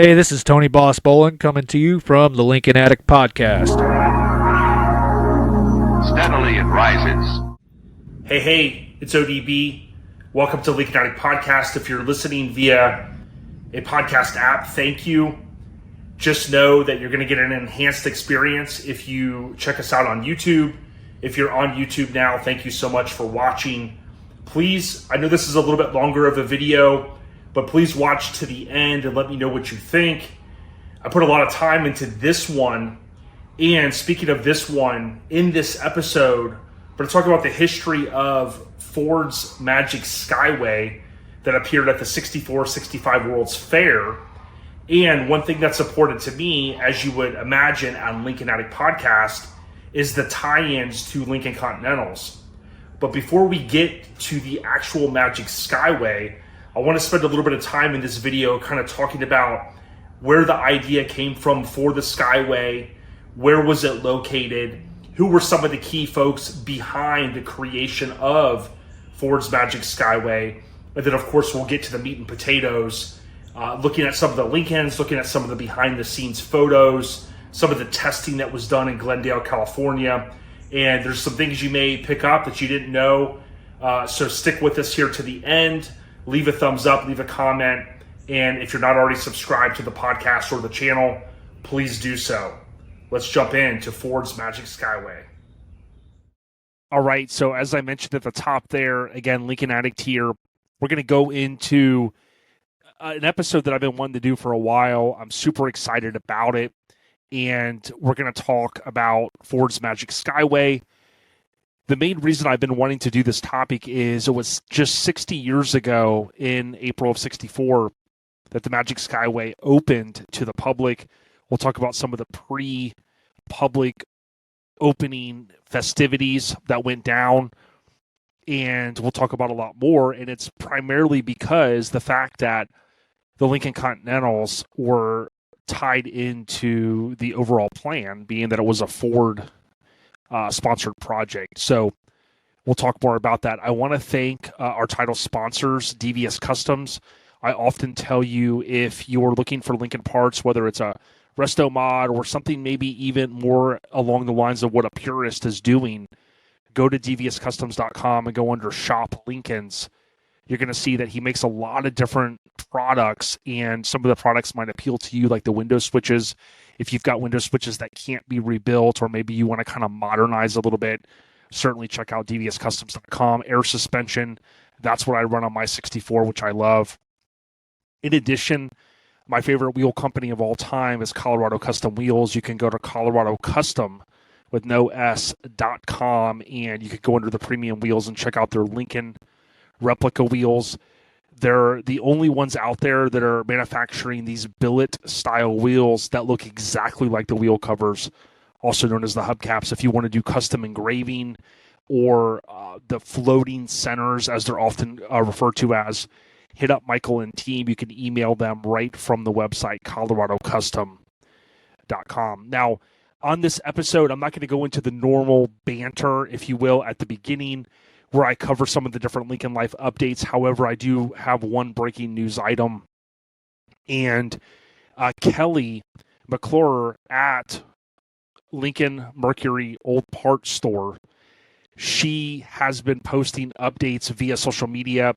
Hey, this is Tony Boss Bolin coming to you from the Lincoln Addict Podcast. Steadily it rises. Hey, it's ODB. Welcome to Lincoln Addict Podcast. If you're listening via a podcast app, thank you. Just know that you're going to get an enhanced experience if you check us out on YouTube. If you're on YouTube now, thank you so much for watching. Please, I know this is a little bit longer of a video, but please watch to the end and let me know what you think. I put a lot of time into this one. And speaking of this one, in this episode, we're going to talk about the history of Ford's Magic Skway that appeared at the 64-65 World's Fair. And one thing that's important to me, as you would imagine on Lincoln Addict Podcast, is the tie-ins to Lincoln Continentals. But before we get to the actual Magic Skway, I want to spend a little bit of time in this video kind of talking about where the idea came from for the Skyway, where was it located, who were some of the key folks behind the creation of Ford's Magic Skway, and then of course we'll get to the meat and potatoes, looking at some of the Lincolns, looking at some of the behind the scenes photos, some of the testing that was done in Glendale, California, and there's some things you may pick up that you didn't know, so stick with us here to the end. Leave a thumbs up, leave a comment, and if you're not already subscribed to the podcast or the channel, please do so. Let's jump into Ford's Magic Skway. All right, so as I mentioned at the top there, again, Lincoln Addict here. We're going to go into an episode that I've been wanting to do for a while. I'm super excited about it, and we're going to talk about Ford's Magic Skway. The main reason I've been wanting to do this topic is it was just 60 years ago in April of 64 that the Magic Skway opened to the public. We'll talk about some of the pre-public opening festivities that went down, and we'll talk about a lot more. And it's primarily because the fact that the Lincoln Continentals were tied into the overall plan, being that it was a Ford sponsored project. So we'll talk more about that. I want to thank our title sponsors, Devious Customs. I often tell you, if you're looking for Lincoln parts, whether it's a resto mod or something maybe even more along the lines of what a purist is doing, go to deviouscustoms.com and go under Shop Lincolns. You're going to see that he makes a lot of different products, and some of the products might appeal to you, like the window switches. If you've got window switches that can't be rebuilt, or maybe you want to kind of modernize a little bit, certainly check out deviouscustoms.com. Air suspension, that's what I run on my 64, which I love. In addition, my favorite wheel company of all time is Colorado Custom Wheels. You can go to Colorado Custom with no S.com, and you could go under the premium wheels and check out their Lincoln replica wheels. They're the only ones out there that are manufacturing these billet-style wheels that look exactly like the wheel covers, also known as the hubcaps. If you want to do custom engraving or the floating centers, as they're often referred to as, hit up Michael and team. You can email them right from the website, coloradocustom.com. Now, on this episode, I'm not going to go into the normal banter, if you will, at the beginning, where I cover some of the different Lincoln Life updates. However, I do have one breaking news item. And Kelly McClure at Lincoln Mercury Old Parts Store, she has been posting updates via social media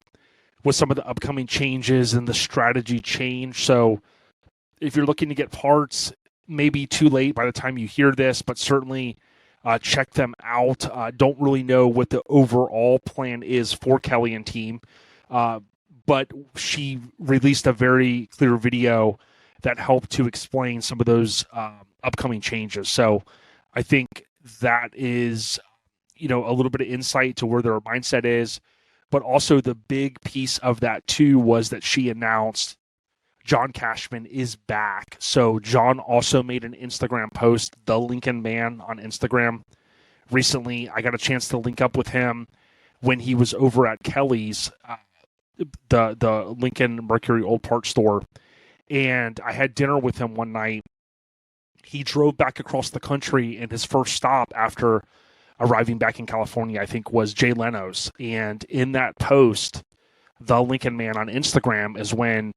with some of the upcoming changes and the strategy change. So if you're looking to get parts, maybe too late by the time you hear this, but certainly check them out. Don't really know what the overall plan is for Kelly and team, but she released a very clear video that helped to explain some of those upcoming changes. So I think that is, a little bit of insight to where their mindset is. But also the big piece of that too was that she announced John Cashman is back. So John also made an Instagram post, The Lincoln Man on Instagram. Recently, I got a chance to link up with him when he was over at Kelly's, the Lincoln Mercury Old Parts Store. And I had dinner with him one night. He drove back across the country, and his first stop after arriving back in California, I think, was Jay Leno's. And in that post, The Lincoln Man on Instagram is when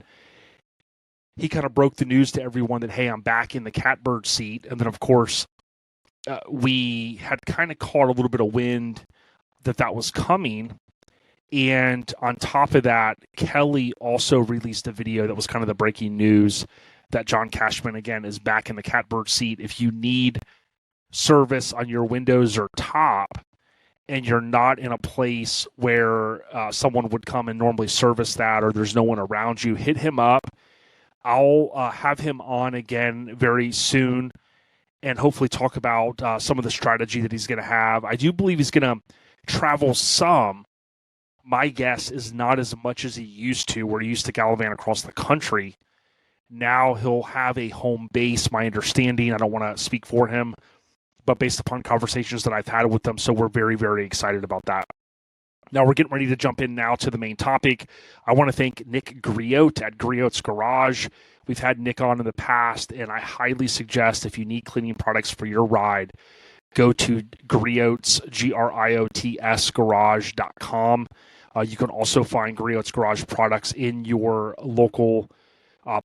he kind of broke the news to everyone that, hey, I'm back in the catbird seat. And then, of course, we had kind of caught a little bit of wind that was coming. And on top of that, Kelly also released a video that was kind of the breaking news that John Cashman, again, is back in the catbird seat. If you need service on your Windows or top, and you're not in a place where someone would come and normally service that, or there's no one around you, hit him up. I'll have him on again very soon and hopefully talk about some of the strategy that he's going to have. I do believe he's going to travel some. My guess is not as much as he used to, where he used to gallivant across the country. Now he'll have a home base, my understanding. I don't want to speak for him, but based upon conversations that I've had with them, so we're very, very excited about that. Now we're getting ready to jump in now to the main topic. I want to thank Nick Griot at Griot's Garage. We've had Nick on in the past, and I highly suggest if you need cleaning products for your ride, go to Griot's, Griots garage.com. You can also find Griot's Garage products in your local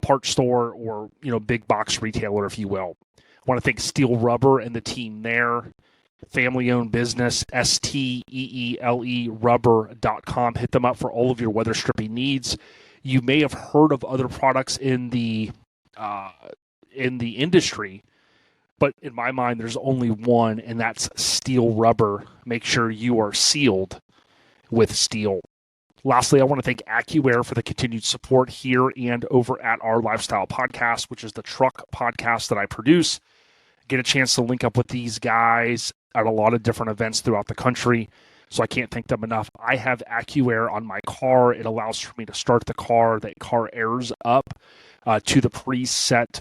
parts store or big box retailer, if you will. I want to thank Steel Rubber and the team there. Family-owned business, STEELE rubber.com. Hit them up for all of your weather stripping needs. You may have heard of other products in the industry, but in my mind, there's only one, and that's Steel Rubber. Make sure you are sealed with steel. Lastly, I want to thank AccuAir for the continued support here and over at our Lifestyle Podcast, which is the truck podcast that I produce. Get a chance to link up with these guys at a lot of different events throughout the country, so I can't thank them enough. I have AccuAir on my car. It allows for me to start the car. The car airs up to the preset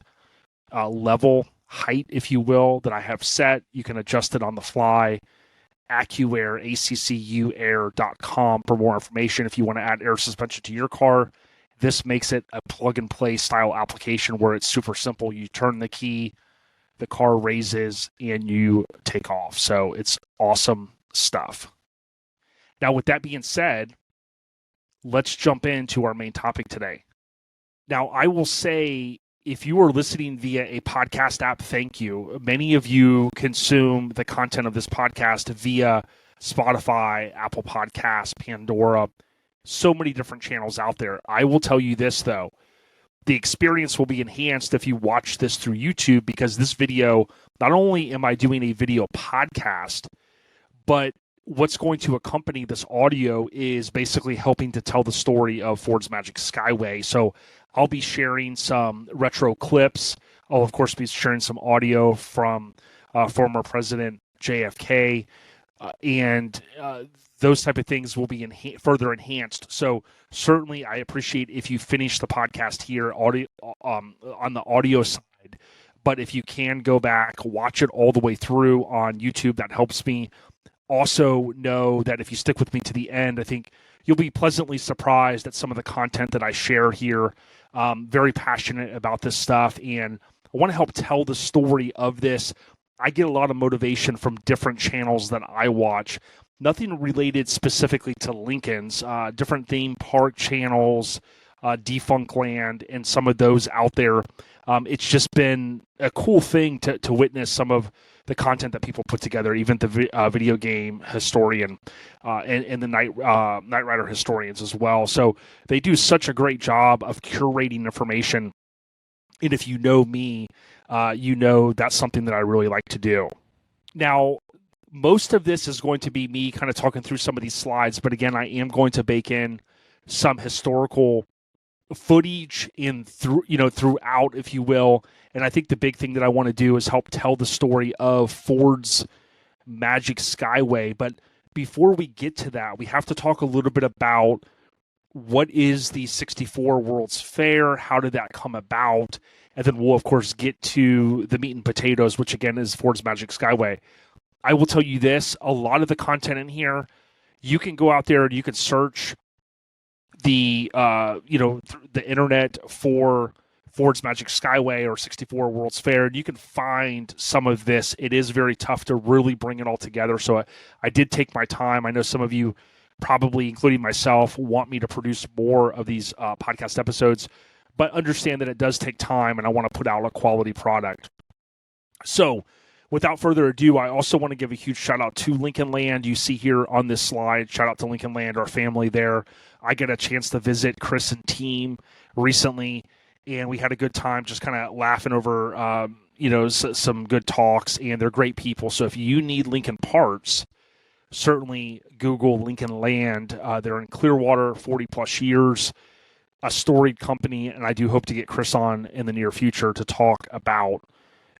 level height, if you will, that I have set. You can adjust it on the fly. AccuAir, accuair.com for more information if you want to add air suspension to your car. This makes it a plug-and-play style application where it's super simple. You turn the key, the car raises, and you take off. So it's awesome stuff. Now, with that being said, let's jump into our main topic today. Now, I will say, if you are listening via a podcast app, thank you. Many of you consume the content of this podcast via Spotify, Apple Podcasts, Pandora, so many different channels out there. I will tell you this, though. The experience will be enhanced if you watch this through YouTube, because this video, not only am I doing a video podcast, but what's going to accompany this audio is basically helping to tell the story of Ford's Magic Skyway. So I'll be sharing some retro clips. I'll, of course, be sharing some audio from former President JFK, and those type of things will be further enhanced. So certainly I appreciate if you finish the podcast here audio, on the audio side, but if you can go back, watch it all the way through on YouTube, that helps me. Also know that if you stick with me to the end, I think you'll be pleasantly surprised at some of the content that I share here. Very passionate about this stuff, and I want to help tell the story of this. I get a lot of motivation from different channels that I watch. Nothing related specifically to Lincoln's, different theme park channels, Defunctland, and some of those out there. It's just been a cool thing to witness some of the content that people put together, even the video game historian and the Knight Rider historians as well. So they do such a great job of curating information. And if you know me, you know that's something that I really like to do. Now, most of this is going to be me kind of talking through some of these slides, but again, I am going to bake in some historical footage throughout, if you will. And I think the big thing that I want to do is help tell the story of Ford's Magic Skyway. But before we get to that, we have to talk a little bit about what is the 64 World's Fair, how did that come about, and then we'll, of course, get to the meat and potatoes, which, again, is Ford's Magic Skyway. I will tell you this, a lot of the content in here, you can go out there and you can search the internet for Ford's Magic Skyway or 64 World's Fair, and you can find some of this. It is very tough to really bring it all together, so I did take my time. I know some of you, probably including myself, want me to produce more of these podcast episodes, but understand that it does take time, and I want to put out a quality product. So without further ado, I also want to give a huge shout out to Lincoln Land. You see here on this slide, shout out to Lincoln Land, our family there. I get a chance to visit Chris and team recently, and we had a good time just kind of laughing over, some good talks, and they're great people. So if you need Lincoln parts, certainly Google Lincoln Land. They're in Clearwater, 40 plus years, a storied company, and I do hope to get Chris on in the near future to talk about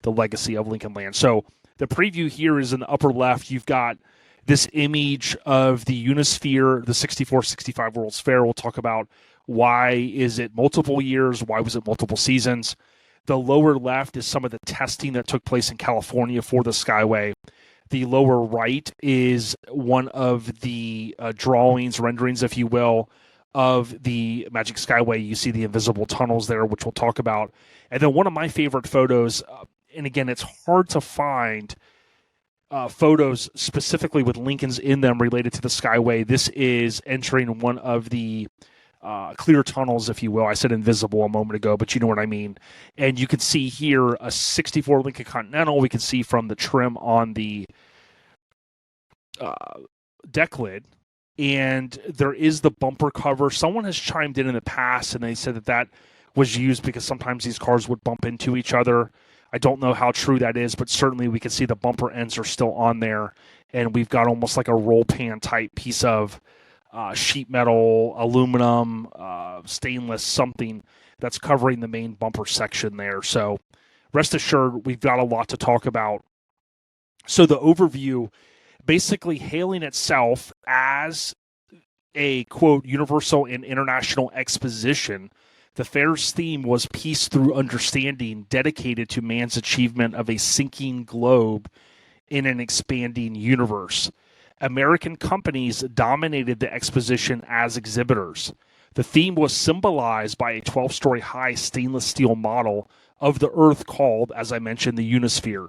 the legacy of Lincoln Land. So the preview here is in the upper left. You've got this image of the Unisphere, the 64-65 World's Fair. We'll talk about why is it multiple years, why was it multiple seasons. The lower left is some of the testing that took place in California for the Skyway. The lower right is one of the drawings, renderings, if you will, of the Magic Skyway. You see the invisible tunnels there, which we'll talk about. And then one of my favorite photos, and again, it's hard to find photos specifically with Lincolns in them related to the Skyway. This is entering one of the clear tunnels, if you will. I said invisible a moment ago, but you know what I mean. And you can see here a 64 Lincoln Continental. We can see from the trim on the deck lid. And there is the bumper cover. Someone has chimed in the past, and they said that was used because sometimes these cars would bump into each other. I don't know how true that is, but certainly we can see the bumper ends are still on there. And we've got almost like a roll pan type piece of sheet metal, aluminum, stainless, something that's covering the main bumper section there. So rest assured, we've got a lot to talk about. So the overview, basically hailing itself as a, quote, universal and international exposition, the fair's theme was peace through understanding, dedicated to man's achievement of a sinking globe in an expanding universe. American companies dominated the exposition as exhibitors. The theme was symbolized by a 12-story high stainless steel model of the Earth called, as I mentioned, the Unisphere,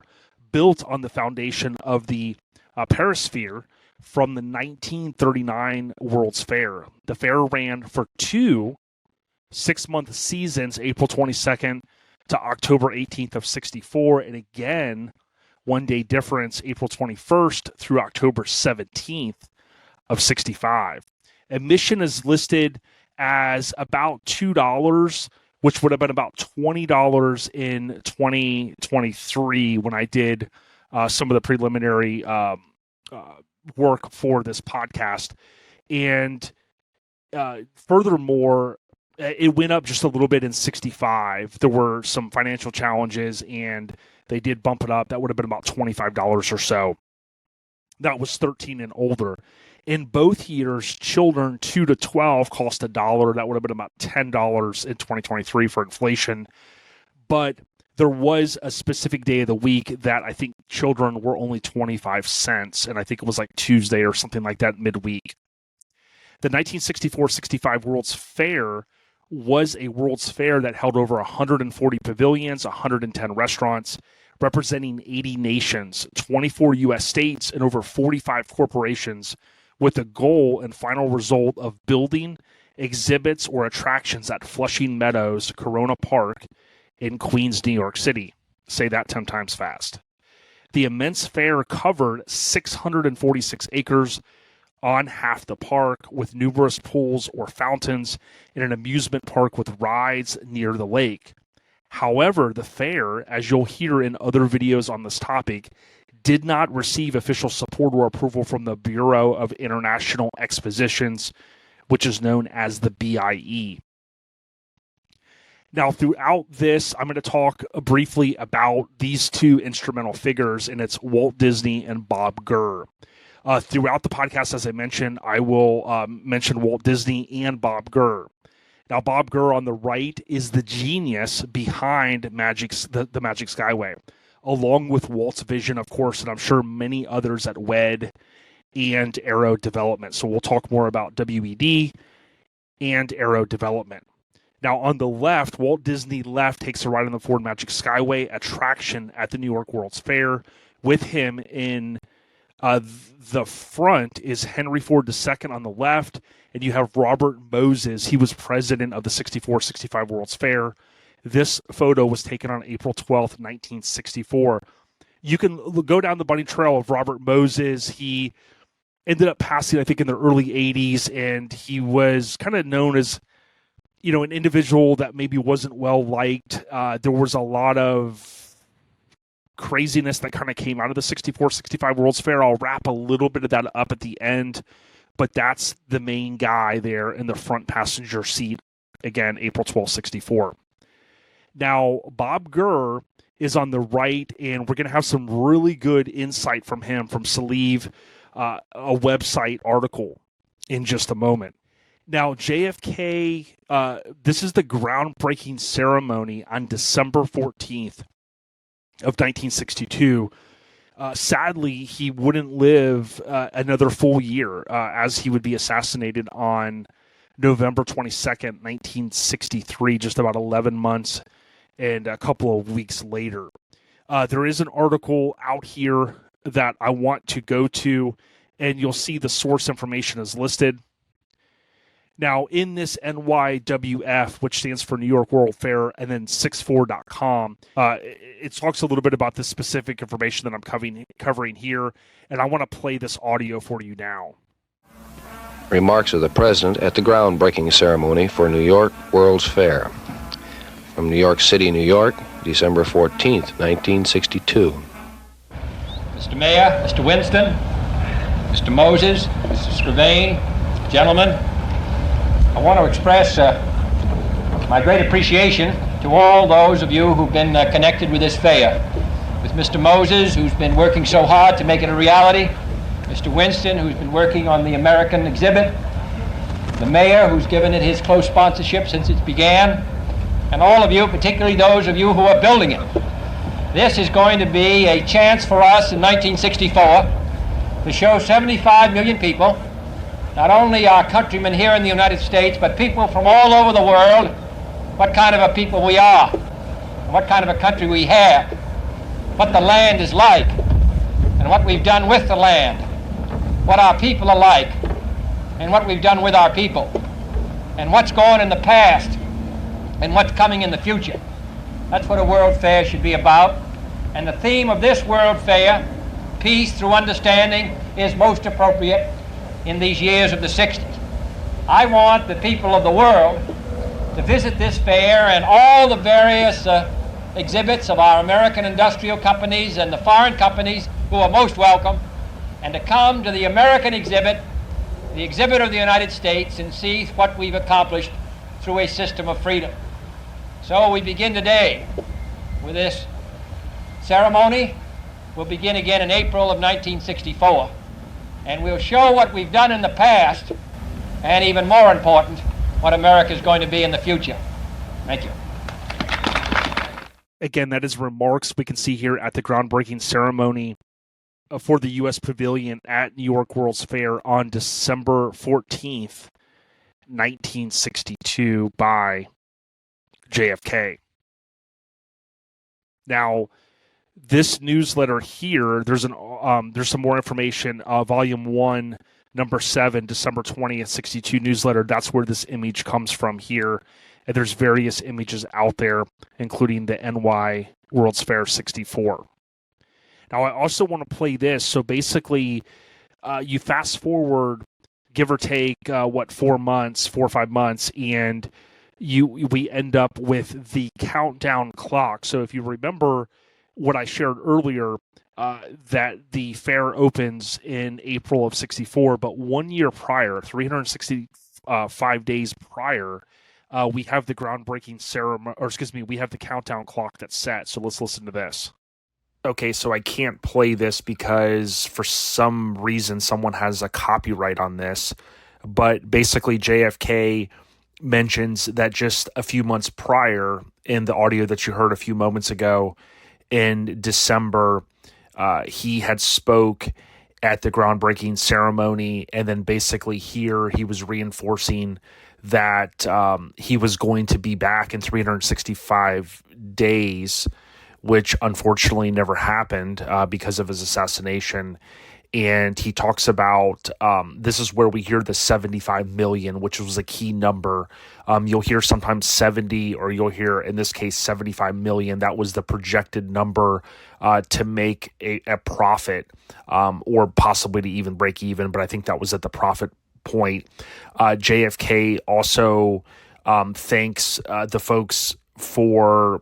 built on the foundation of the Perisphere from the 1939 World's Fair. The fair ran for 2 6-month seasons, April 22nd to October 18th of 64, and again, one-day difference, April 21st through October 17th of 65. Admission is listed as about $2, which would have been about $20 in 2023 when I did some of the preliminary work for this podcast. And furthermore, it went up just a little bit in 65. There were some financial challenges, and they did bump it up. That would have been about $25 or so. That was 13 and older. In both years, children 2 to 12 cost $1. That would have been about $10 in 2023 for inflation. But there was a specific day of the week that I think children were only 25 cents, and I think it was like Tuesday or something like that midweek. The 1964-65 World's Fair was a World's Fair that held over 140 pavilions, 110 restaurants, representing 80 nations, 24 U.S. states, and over 45 corporations, with the goal and final result of building exhibits or attractions at Flushing Meadows, Corona Park in Queens, New York City. Say that 10 times fast. The immense fair covered 646 acres on half the park, with numerous pools or fountains in an amusement park with rides near the lake. However, the fair, as you'll hear in other videos on this topic, did not receive official support or approval from the Bureau of International Expositions, which is known as the BIE. Now, throughout this, I'm going to talk briefly about these two instrumental figures, and it's Walt Disney and Bob Gurr. Throughout the podcast, as I mentioned, I will mention Walt Disney and Bob Gurr. Now, Bob Gurr on the right is the genius behind the Magic Skyway, along with Walt's vision, of course, and I'm sure many others at WED and Aero Development. So we'll talk more about WED and Aero Development. Now, on the left, Walt Disney takes a ride on the Ford Magic Skyway attraction at the New York World's Fair with him in The front is Henry Ford II on the left, and you have Robert Moses. He was president of the 64-65 World's Fair. This photo was taken on April 12th, 1964. You can go down the bunny trail of Robert Moses. He ended up passing, I think, in the early 80s, and he was kind of known as, an individual that maybe wasn't well liked. There was a lot of craziness that kind of came out of the 64-65 World's Fair. I'll wrap a little bit of that up at the end, but that's the main guy there in the front passenger seat. Again, April 12th, 64. Now, Bob Gurr is on the right, and we're going to have some really good insight from him from Salive, a website article, in just a moment. Now, JFK, this is the groundbreaking ceremony on December 14th of 1962. Sadly, he wouldn't live another full year, as he would be assassinated on November 22nd, 1963, just about 11 months and a couple of weeks later. There is an article out here that I want to go to, and you'll see the source information is listed. Now, in this NYWF, which stands for New York World Fair, and then 64.com, it talks a little bit about the specific information that I'm covering here, and I want to play this audio for you now. Remarks of the President at the groundbreaking ceremony for New York World's Fair. From New York City, New York, December 14th, 1962. Mr. Mayor, Mr. Winston, Mr. Moses, Mr. Skway, gentlemen, I want to express my great appreciation to all those of you who've been connected with this fair. With Mr. Moses, who's been working so hard to make it a reality, Mr. Winston, who's been working on the American exhibit, the mayor, who's given it his close sponsorship since it began, and all of you, particularly those of you who are building it. This is going to be a chance for us in 1964 to show 75 million people, not only our countrymen here in the United States, but people from all over the world, what kind of a people we are, and what kind of a country we have, what the land is like, and what we've done with the land, what our people are like, and what we've done with our people, and what's gone in the past, and what's coming in the future. That's what a World Fair should be about. And the theme of this World Fair, peace through understanding, is most appropriate in these years of the 60s. I want the people of the world to visit this fair and all the various exhibits of our American industrial companies and the foreign companies who are most welcome, and to come to the American exhibit, the exhibit of the United States, and see what we've accomplished through a system of freedom. So we begin today with this ceremony. We'll begin again in April of 1964. And we'll show what we've done in the past, and even more important, what America is going to be in the future. Thank you. Again, that is remarks we can see here at the groundbreaking ceremony for the U.S. Pavilion at New York World's Fair on December 14th, 1962 by JFK. Now, this newsletter here, there's some more information. Volume 1, number 7, December 20th, 62 newsletter. That's where this image comes from here. And there's various images out there, including the NY World's Fair 64. Now, I also want to play this. So basically, you fast forward, give or take, 4 or 5 months, and we end up with the countdown clock. So if you remember what I shared earlier, that the fair opens in April of 64, but 1 year prior, 365 days prior, we have the groundbreaking ceremony, we have the countdown clock that's set. So let's listen to this. Okay, so I can't play this because for some reason someone has a copyright on this, but basically JFK mentions that just a few months prior, in the audio that you heard a few moments ago, in December, he had spoke at the groundbreaking ceremony, and then basically here he was reinforcing that he was going to be back in 365 days, which unfortunately never happened because of his assassination. and he talks about this is where we hear the 75 million, which was a key number. You'll hear sometimes 70, or you'll hear, in this case, 75 million. That was the projected number to make a profit, or possibly to even break even, but I think that was at the profit point. JFK also thanks the folks for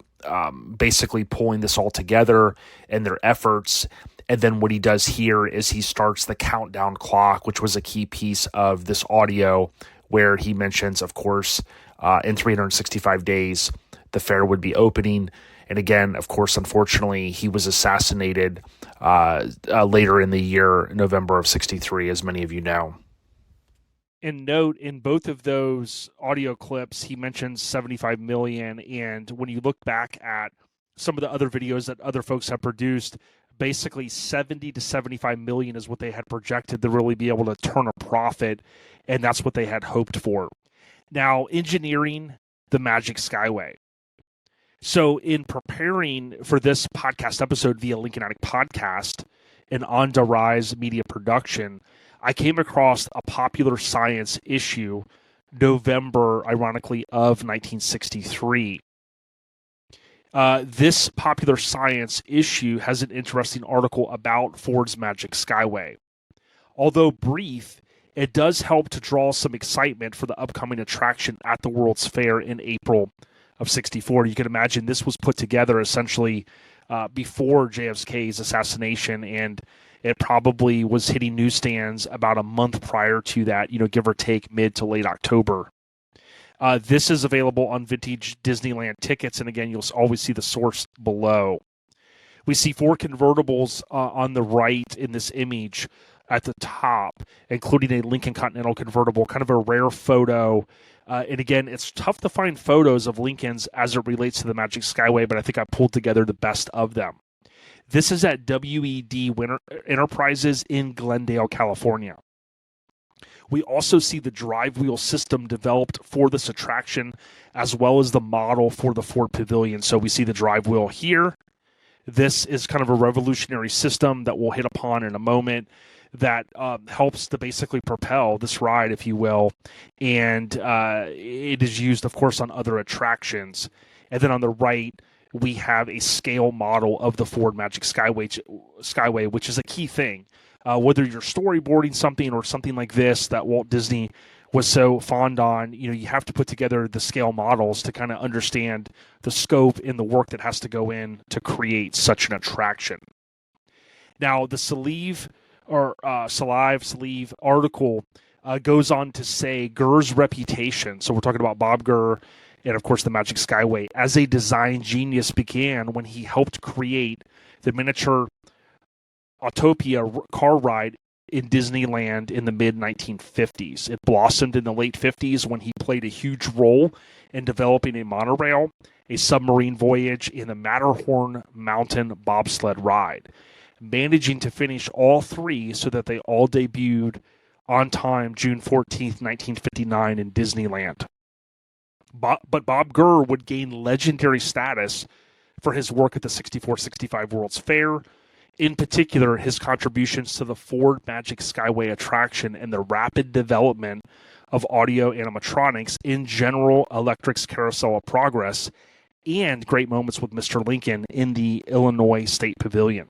basically pulling this all together and their efforts. And then what he does here is he starts the countdown clock, which was a key piece of this audio, where he mentions, of course, in 365 days, the fair would be opening. And again, of course, unfortunately, he was assassinated later in the year, November of 63, as many of you know. And note, in both of those audio clips, he mentions 75 million. And when you look back at some of the other videos that other folks have produced, basically 70 to 75 million is what they had projected to really be able to turn a profit. And that's what they had hoped for. Now, engineering the Magic Skyway. So in preparing for this podcast episode via Lincoln Addict Podcast, an On the Rise media production, I came across a Popular Science issue, November, ironically, of 1963. This Popular Science issue has an interesting article about Ford's Magic Skyway. Although brief, it does help to draw some excitement for the upcoming attraction at the World's Fair in April of 64. You can imagine this was put together essentially before JFK's assassination, and it probably was hitting newsstands about a month prior to that, give or take mid to late October. This is available on vintage Disneyland tickets, and again, you'll always see the source below. We see 4 convertibles on the right in this image at the top, including a Lincoln Continental convertible, kind of a rare photo. And again, it's tough to find photos of Lincolns as it relates to the Magic Skyway, but I think I pulled together the best of them. This is at WED Enterprises in Glendale, California. We also see the drive wheel system developed for this attraction, as well as the model for the Ford Pavilion. So we see the drive wheel here. This is kind of a revolutionary system that we'll hit upon in a moment that helps to basically propel this ride, if you will. And it is used, of course, on other attractions. And then on the right, we have a scale model of the Ford Magic Skyway, which is a key thing. Whether you're storyboarding something or something like this that Walt Disney was so fond on, you have to put together the scale models to kind of understand the scope and the work that has to go in to create such an attraction. Now, the Sleeve article goes on to say Gurr's reputation. So we're talking about Bob Gurr and, of course, the Magic Skyway as a design genius began when he helped create the miniature Autopia car ride in Disneyland in the mid-1950s. It blossomed in the late 50s when he played a huge role in developing a monorail, a submarine voyage, and the Matterhorn mountain bobsled ride, managing to finish all 3 so that they all debuted on time June 14th, 1959 in Disneyland. But Bob Gurr would gain legendary status for his work at the 64-65 World's Fair, in particular his contributions to the Ford Magic Skyway attraction and the rapid development of audio animatronics in General Electric's Carousel of Progress, and great moments with Mr. Lincoln in the Illinois State Pavilion.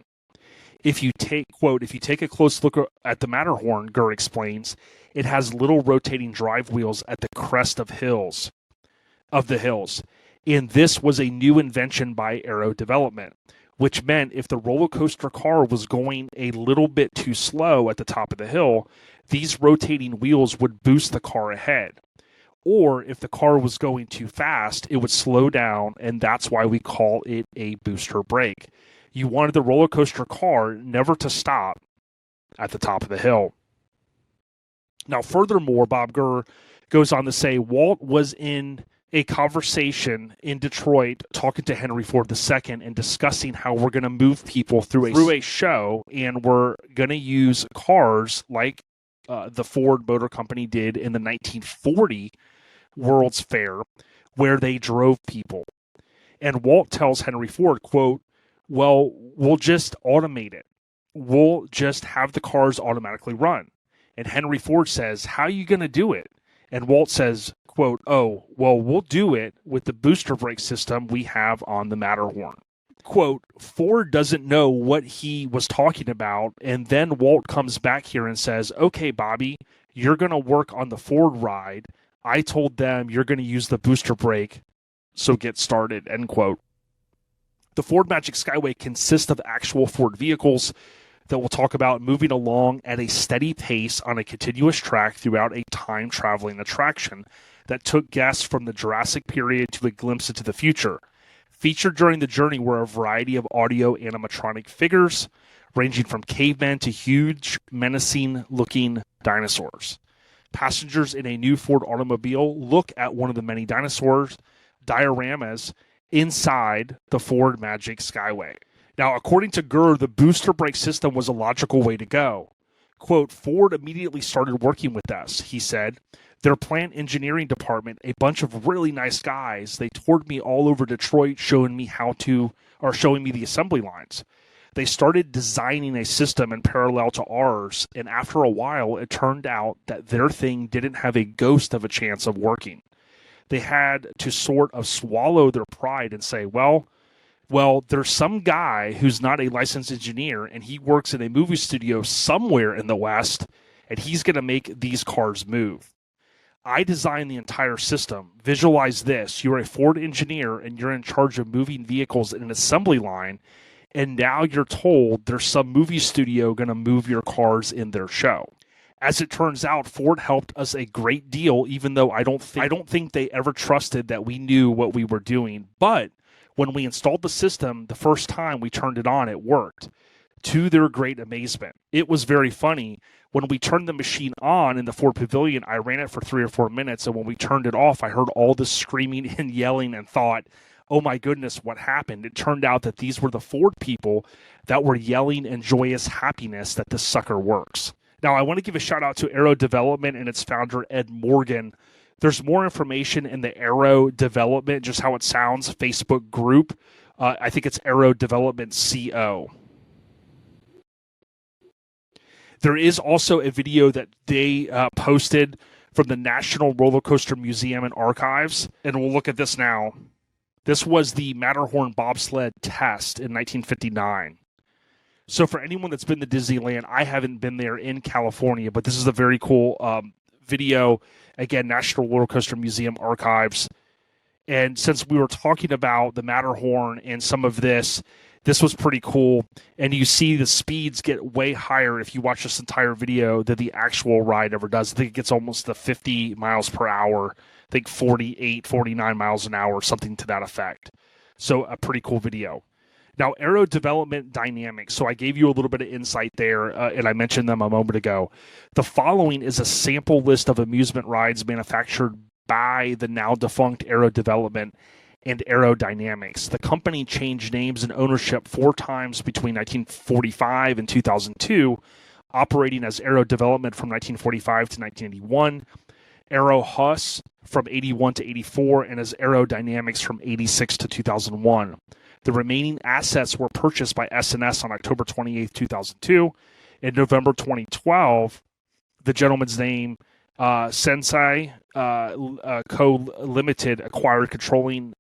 If you take a close look at the Matterhorn, Gurr explains, it has little rotating drive wheels at the crest of the hills. And this was a new invention by Aero Development, which meant if the roller coaster car was going a little bit too slow at the top of the hill, these rotating wheels would boost the car ahead. Or if the car was going too fast, it would slow down, and that's why we call it a booster brake. You wanted the roller coaster car never to stop at the top of the hill. Now, furthermore, Bob Gurr goes on to say Walt was in a conversation in Detroit talking to Henry Ford II and discussing how we're going to move people through a show, and we're going to use cars like the Ford Motor Company did in the 1940 World's Fair, where they drove people. And Walt tells Henry Ford, quote, well, we'll just automate it. we'll just have the cars automatically run. And Henry Ford says, how are you going to do it? And Walt says, quote, oh, well, we'll do it with the booster brake system we have on the Matterhorn. Quote, Ford doesn't know what he was talking about. And then Walt comes back here and says, okay, Bobby, you're going to work on the Ford ride. I told them you're going to use the booster brake, so get started, end quote. The Ford Magic Skyway consists of actual Ford vehicles that we'll talk about moving along at a steady pace on a continuous track throughout a time-traveling attraction that took guests from the Jurassic period to a glimpse into the future. Featured during the journey were a variety of audio animatronic figures, ranging from cavemen to huge, menacing-looking dinosaurs. Passengers in a new Ford automobile look at one of the many dioramas inside the Ford Magic Skyway. Now, according to Gurr, the booster brake system was a logical way to go. Quote, Ford immediately started working with us, he said. Their plant engineering department, a bunch of really nice guys, they toured me all over Detroit showing me the assembly lines. They started designing a system in parallel to ours, and after a while, it turned out that their thing didn't have a ghost of a chance of working. They had to sort of swallow their pride and say, well, there's some guy who's not a licensed engineer, and he works in a movie studio somewhere in the West, and he's going to make these cars move. I designed the entire system. Visualize this. You're a Ford engineer, and you're in charge of moving vehicles in an assembly line, and now you're told there's some movie studio going to move your cars in their show. As it turns out, Ford helped us a great deal, even though I don't think they ever trusted that we knew what we were doing. But when we installed the system, the first time we turned it on, it worked, to their great amazement. It was very funny. When we turned the machine on in the Ford Pavilion, I ran it for 3 or 4 minutes, and when we turned it off, I heard all this screaming and yelling and thought, oh my goodness, what happened? It turned out that these were the Ford people that were yelling in joyous happiness that this sucker works. Now, I want to give a shout out to Aero Development and its founder, Ed Morgan. There's more information in the Aero Development, just how it sounds, Facebook group. I think it's Aero Development CO. There is also a video that they posted from the National Roller Coaster Museum and Archives, and we'll look at this now. This was the Matterhorn bobsled test in 1959. So for anyone that's been to Disneyland, I haven't been there in California, but this is a very cool video. Again, National Roller Coaster Museum Archives. And since we were talking about the Matterhorn and some of this was pretty cool. And you see the speeds get way higher if you watch this entire video than the actual ride ever does. I think it gets almost to 50 miles per hour. I think 48, 49 miles an hour, something to that effect. So a pretty cool video. Now, Aero Development Dynamics. So I gave you a little bit of insight there, and I mentioned them a moment ago. The following is a sample list of amusement rides manufactured by the now defunct Aero Development and Aerodynamics. The company changed names and ownership 4 times between 1945 and 2002, operating as Aero Development from 1945 to 1981, Aero Hus from 81 to 84, and as Aerodynamics from 86 to 2001. The remaining assets were purchased by S&S on October 28, 2002. In November 2012, the gentleman's name, Sensei Co. Limited, acquired controlling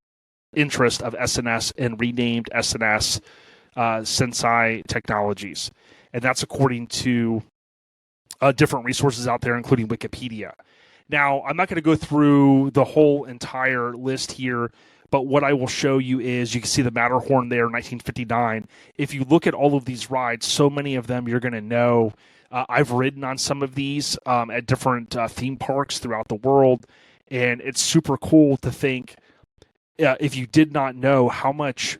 interest of S&S and renamed S&S Sensei Technologies. And that's according to different resources out there, including Wikipedia. Now, I'm not going to go through the whole entire list here, but what I will show you is you can see the Matterhorn there, 1959. If you look at all of these rides, so many of them you're going to know. I've ridden on some of these at different theme parks throughout the world, and it's super cool to think, if you did not know how much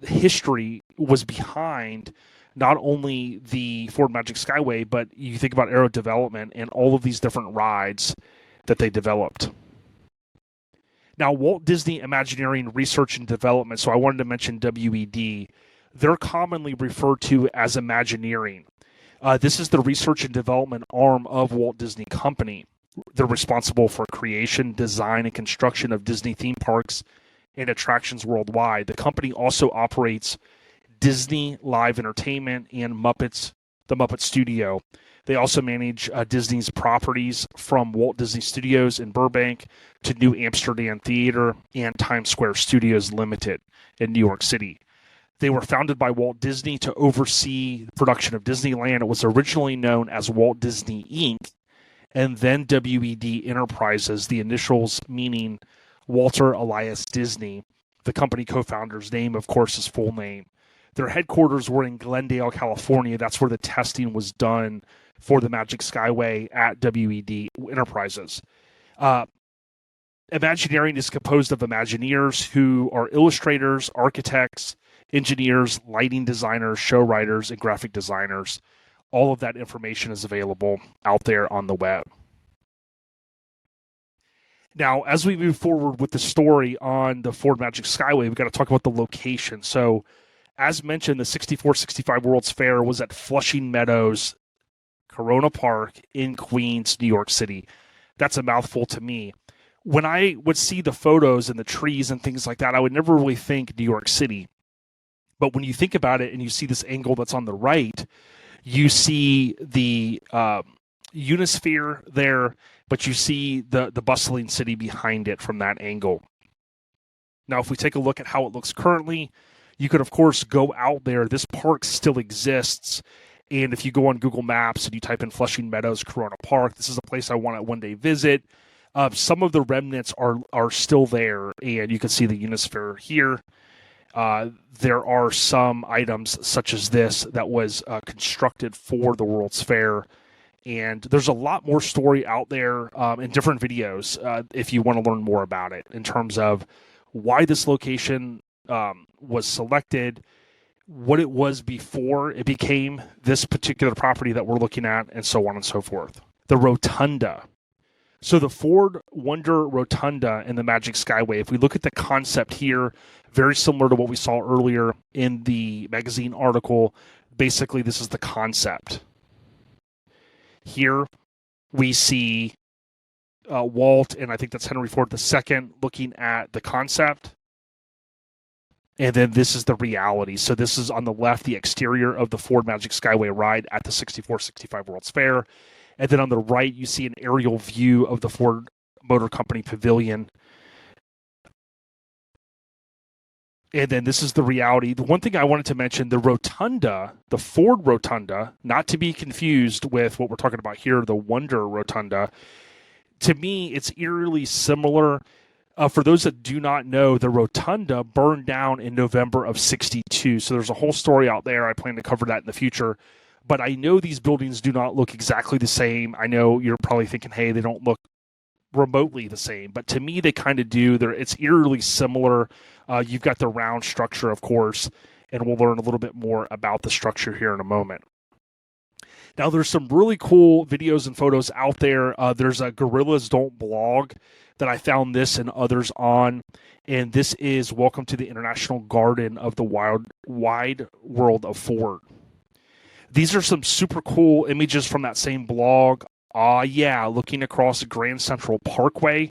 history was behind not only the Ford Magic Skyway, but you think about Aero Development and all of these different rides that they developed. Now, Walt Disney Imagineering Research and Development, so I wanted to mention WED, they're commonly referred to as Imagineering. This is the research and development arm of Walt Disney Company. They're responsible for creation, design, and construction of Disney theme parks and attractions worldwide. The company also operates Disney Live Entertainment, and the Muppet Studio. They also manage Disney's properties from Walt Disney Studios in Burbank to New Amsterdam Theater and Times Square Studios Limited in New York City. They were founded by Walt Disney to oversee the production of Disneyland. It was originally known as Walt Disney Inc., and then WED Enterprises, the initials meaning Walter Elias Disney. The company co-founder's name, of course, his full name. Their headquarters were in Glendale, California. That's where the testing was done for the Magic Skyway at WED Enterprises. Imagineering is composed of Imagineers who are illustrators, architects, engineers, lighting designers, show writers, and graphic designers. All of that information is available out there on the web. Now, as we move forward with the story on the Ford Magic Skyway, we've got to talk about the location. So, as mentioned, the 64-65 World's Fair was at Flushing Meadows, Corona Park in Queens, New York City. That's a mouthful to me. When I would see the photos and the trees and things like that, I would never really think New York City. But when you think about it and you see this angle that's on the right, you see the Unisphere there, but you see the bustling city behind it from that angle. Now, if we take a look at how it looks currently, you could, of course, go out there. This park still exists. And if you go on Google Maps and you type in Flushing Meadows, Corona Park, this is a place I want to one day visit. Some of the remnants are still there, and you can see the Unisphere here. There are some items such as this that was constructed for the World's Fair. And there's a lot more story out there in different videos if you want to learn more about it in terms of why this location was selected, what it was before it became this particular property that we're looking at, and so on and so forth. The Rotunda. So the Ford Wonder Rotunda in the Magic Skyway, if we look at the concept here, very similar to what we saw earlier in the magazine article, basically this is the concept. Here we see Walt, and I think that's Henry Ford II, looking at the concept. And then this is the reality. So this is on the left, the exterior of the Ford Magic Skyway ride at the 64-65 World's Fair. And then on the right, you see an aerial view of the Ford Motor Company Pavilion. And then this is the reality. The one thing I wanted to mention, the Rotunda, the Ford Rotunda, not to be confused with what we're talking about here, the Wonder Rotunda. To me, it's eerily similar. For those that do not know, the Rotunda burned down in November of '62. So there's a whole story out there. I plan to cover that in the future. But I know these buildings do not look exactly the same. I know you're probably thinking, hey, they don't look remotely the same. But to me, they kind of do. It's eerily similar. You've got the round structure, of course, and we'll learn a little bit more about the structure here in a moment. Now, there's some really cool videos and photos out there. There's a Gorillas Don't Blog that I found this and others on. And this is Welcome to the International Garden of the Wide World of Ford. These are some super cool images from that same blog. Looking across Grand Central Parkway,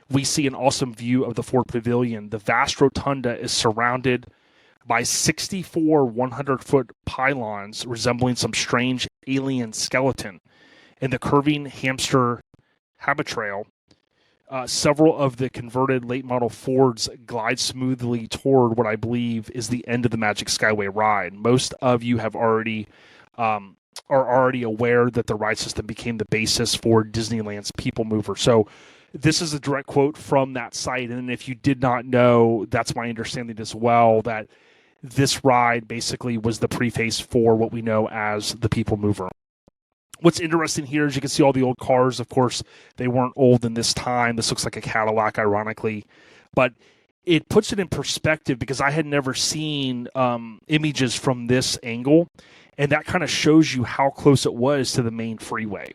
we see an awesome view of the Ford Pavilion. The vast rotunda is surrounded by 64 100-foot pylons resembling some strange alien skeleton. In the curving hamster habitrail, several of the converted late-model Fords glide smoothly toward what I believe is the end of the Magic Skyway ride. Most of you have already are already aware that the ride system became the basis for Disneyland's People Mover. So this is a direct quote from that site. And if you did not know, that's my understanding as well, that this ride basically was the preface for what we know as the People Mover. What's interesting here is you can see all the old cars. Of course, they weren't old in this time. This looks like a Cadillac, ironically. But it puts it in perspective because I had never seen images from this angle. And that kind of shows you how close it was to the main freeway,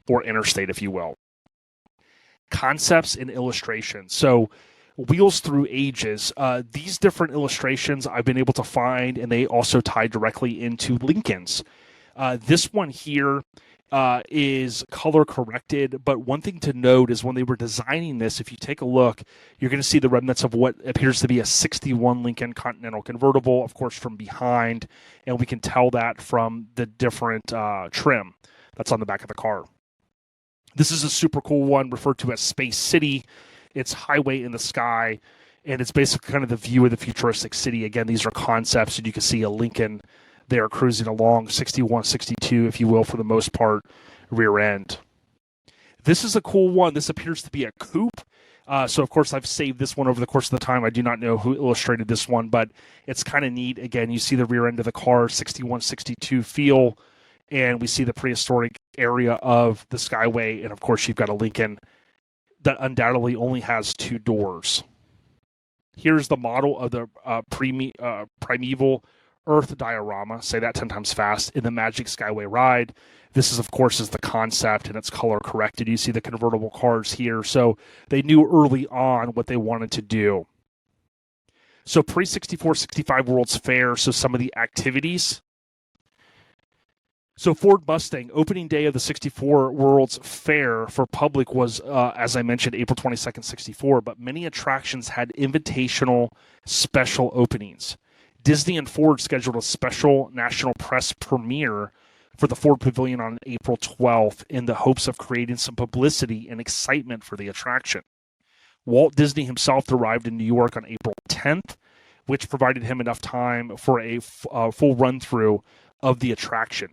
or interstate, if you will. Concepts and illustrations. So Wheels Through Ages. These different illustrations I've been able to find, and they also tie directly into Lincoln's. This one here is color corrected. But one thing to note is when they were designing this, if you take a look, you're going to see the remnants of what appears to be a 61 Lincoln Continental convertible, of course, from behind. And we can tell that from the different trim that's on the back of the car. This is a super cool one referred to as Space City. It's highway in the sky, and it's basically kind of the view of the futuristic city. Again, these are concepts, and you can see a Lincoln there cruising along, 61, 62, if you will, for the most part, rear end. This is a cool one. This appears to be a coupe. So, of course, I've saved this one over the course of the time. I do not know who illustrated this one, but it's kind of neat. Again, you see the rear end of the car, 61, 62 feel, and we see the prehistoric area of the Skyway. And, of course, you've got a Lincoln that undoubtedly only has 2 doors. Here's the model of the primeval Earth diorama, say that 10 times fast, in the Magic Skway ride. This is, of course, is the concept, and it's color corrected. You see the convertible cars here. So they knew early on what they wanted to do. So pre-64-65 World's Fair, so some of the activities. So Ford Mustang, opening day of the 64 World's Fair for public was, as I mentioned, April 22nd, 64, but many attractions had invitational special openings. Disney and Ford scheduled a special national press premiere for the Ford Pavilion on April 12th in the hopes of creating some publicity and excitement for the attraction. Walt Disney himself arrived in New York on April 10th, which provided him enough time for a full run-through of the attraction.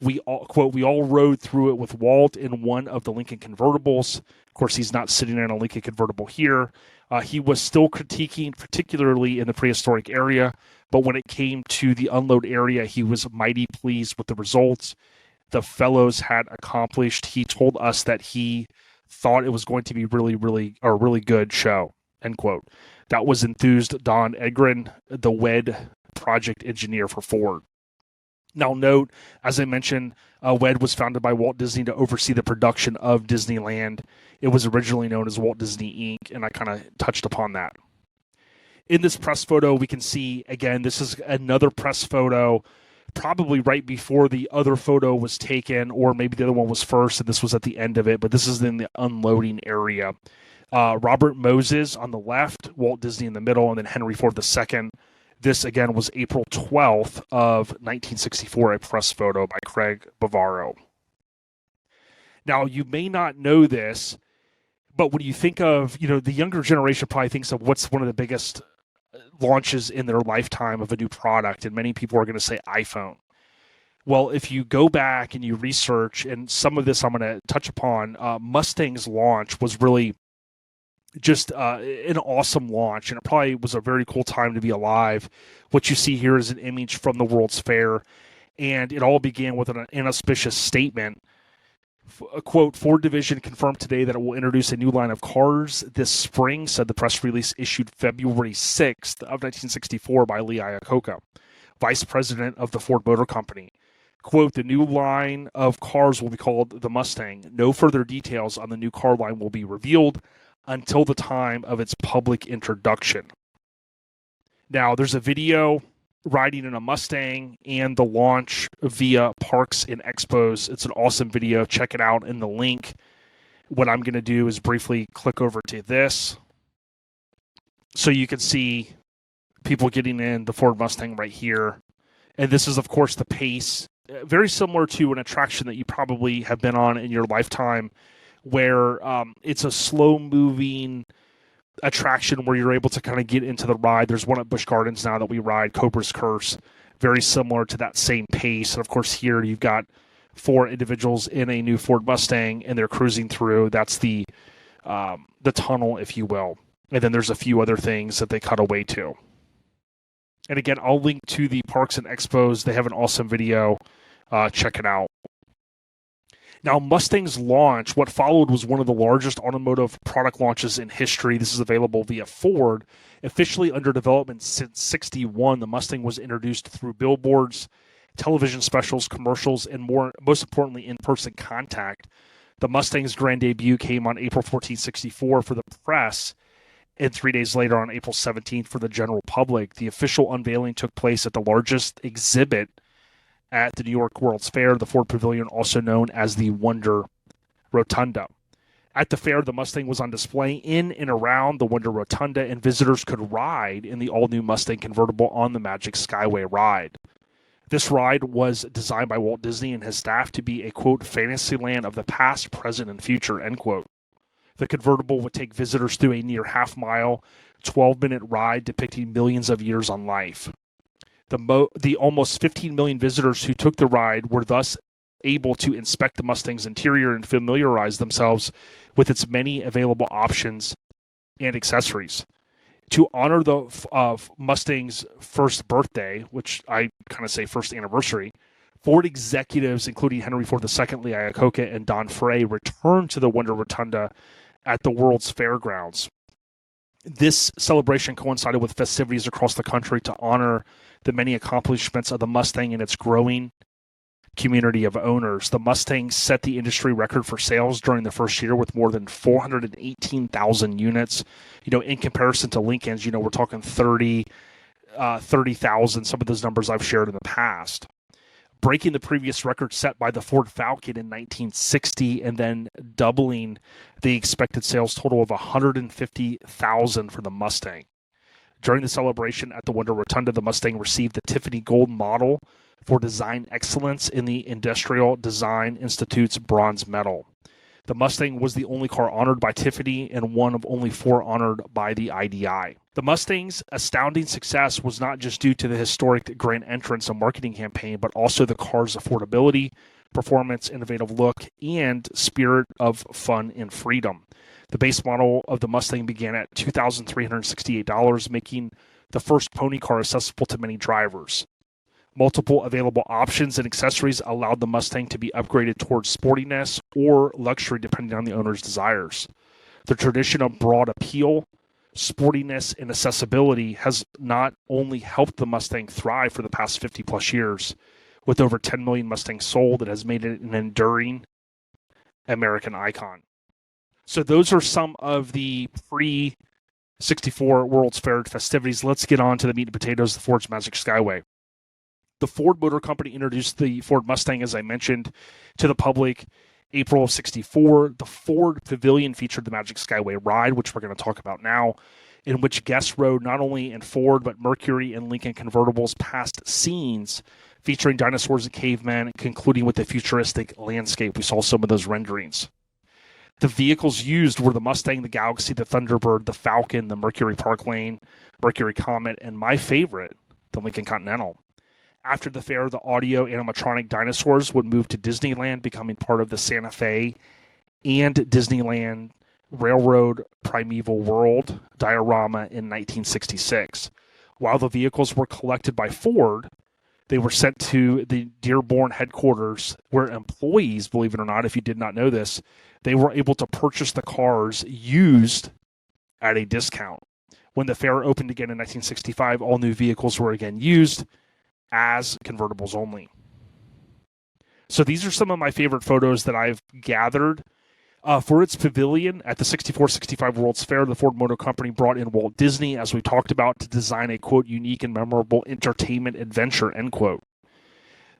We all, quote, we all rode through it with Walt in one of the Lincoln convertibles. Of course, he's not sitting in a Lincoln convertible here. He was still critiquing, particularly in the prehistoric area, but when it came to the unload area, he was mighty pleased with the results the fellows had accomplished. He told us that he thought it was going to be a really good show, end quote. That was enthused Don Edgren, the WED project engineer for Ford. Now note, as I mentioned, WED was founded by Walt Disney to oversee the production of Disneyland. It was originally known as Walt Disney Inc., and I kind of touched upon that. In this press photo, we can see, again, this is another press photo, probably right before the other photo was taken, or maybe the other one was first, and this was at the end of it, but this is in the unloading area. Robert Moses on the left, Walt Disney in the middle, and then Henry Ford II. This, again, was April 12th of 1964, a press photo by Craig Bavaro. Now, you may not know this, but when you think of, the younger generation probably thinks of what's one of the biggest launches in their lifetime of a new product, and many people are going to say iPhone. Well, if you go back and you research, and some of this I'm going to touch upon, Mustang's launch was really just an awesome launch, and it probably was a very cool time to be alive. What you see here is an image from the World's Fair, and it all began with an inauspicious statement. A quote, Ford Division confirmed today that it will introduce a new line of cars this spring, said the press release issued February 6th of 1964 by Lee Iacocca, vice president of the Ford Motor Company. Quote, the new line of cars will be called the Mustang. No further details on the new car line will be revealed until the time of its public introduction. Now, there's a video riding in a Mustang and the launch via Parks and Expos. It's an awesome video. Check it out in the link. What I'm going to do is briefly click over to this so you can see people getting in the Ford Mustang right here. And this is, of course, the pace. Very similar to an attraction that you probably have been on in your lifetime, where it's a slow-moving attraction where you're able to kind of get into the ride. There's one at Busch Gardens now that we ride, Cobra's Curse, very similar to that same pace. And, of course, here you've got 4 individuals in a new Ford Mustang, and they're cruising through. That's the tunnel, if you will. And then there's a few other things that they cut away to. And, again, I'll link to the Parks and Expos. They have an awesome video. Check it out. Now, Mustang's launch, what followed was one of the largest automotive product launches in history. This is available via Ford. Officially under development since 61, the Mustang was introduced through billboards, television specials, commercials, and most importantly, in-person contact. The Mustang's grand debut came on April 14, 64 for the press, and 3 days later on April 17th for the general public. The official unveiling took place at the largest exhibit at the New York World's Fair, the Ford Pavilion, also known as the Wonder Rotunda. At the fair, the Mustang was on display in and around the Wonder Rotunda, and visitors could ride in the all-new Mustang convertible on the Magic Skway ride. This ride was designed by Walt Disney and his staff to be a, quote, fantasy land of the past, present, and future, end quote. The convertible would take visitors through a near half-mile, 12-minute ride depicting millions of years on life. The almost 15 million visitors who took the ride were thus able to inspect the Mustang's interior and familiarize themselves with its many available options and accessories. To honor the Mustang's first birthday, which I kind of say first anniversary, Ford executives, including Henry Ford II, Lee Iacocca, and Don Frey, returned to the Wonder Rotunda at the World's Fairgrounds. This celebration coincided with festivities across the country to honor the many accomplishments of the Mustang and its growing community of owners. The Mustang set the industry record for sales during the first year with more than 418,000 units. In comparison to Lincoln's, we're talking 30,000, some of those numbers I've shared in the past. Breaking the previous record set by the Ford Falcon in 1960 and then doubling the expected sales total of 150,000 for the Mustang. During the celebration at the Wonder Rotunda, the Mustang received the Tiffany Gold Model for Design Excellence in the Industrial Design Institute's Bronze Medal. The Mustang was the only car honored by Tiffany and one of only 4 honored by the IDI. The Mustang's astounding success was not just due to the historic grand entrance and marketing campaign, but also the car's affordability, performance, innovative look, and spirit of fun and freedom. The base model of the Mustang began at $2,368, making the first pony car accessible to many drivers. Multiple available options and accessories allowed the Mustang to be upgraded towards sportiness or luxury depending on the owner's desires. The tradition of broad appeal, sportiness, and accessibility has not only helped the Mustang thrive for the past 50 plus years. With over 10 million Mustangs sold, it has made it an enduring American icon. So those are some of the pre-64 World's Fair festivities. Let's get on to the meat and potatoes, the Ford's Magic Skyway. The Ford Motor Company introduced the Ford Mustang, as I mentioned, to the public April of 64. The Ford Pavilion featured the Magic Skyway ride, which we're going to talk about now, in which guests rode not only in Ford, but Mercury and Lincoln convertibles past scenes featuring dinosaurs and cavemen, concluding with a futuristic landscape. We saw some of those renderings. The vehicles used were the Mustang, the Galaxy, the Thunderbird, the Falcon, the Mercury Park Lane, Mercury Comet, and my favorite, the Lincoln Continental. After the fair, the audio animatronic dinosaurs would move to Disneyland, becoming part of the Santa Fe and Disneyland Railroad Primeval World diorama in 1966. While the vehicles were collected by Ford, they were sent to the Dearborn headquarters where employees, believe it or not, if you did not know this, they were able to purchase the cars used at a discount. When the fair opened again in 1965, all new vehicles were again used as convertibles only. So these are some of my favorite photos that I've gathered. For its pavilion at the 64-65 World's Fair, the Ford Motor Company brought in Walt Disney, as we talked about, to design a, quote, unique and memorable entertainment adventure, end quote,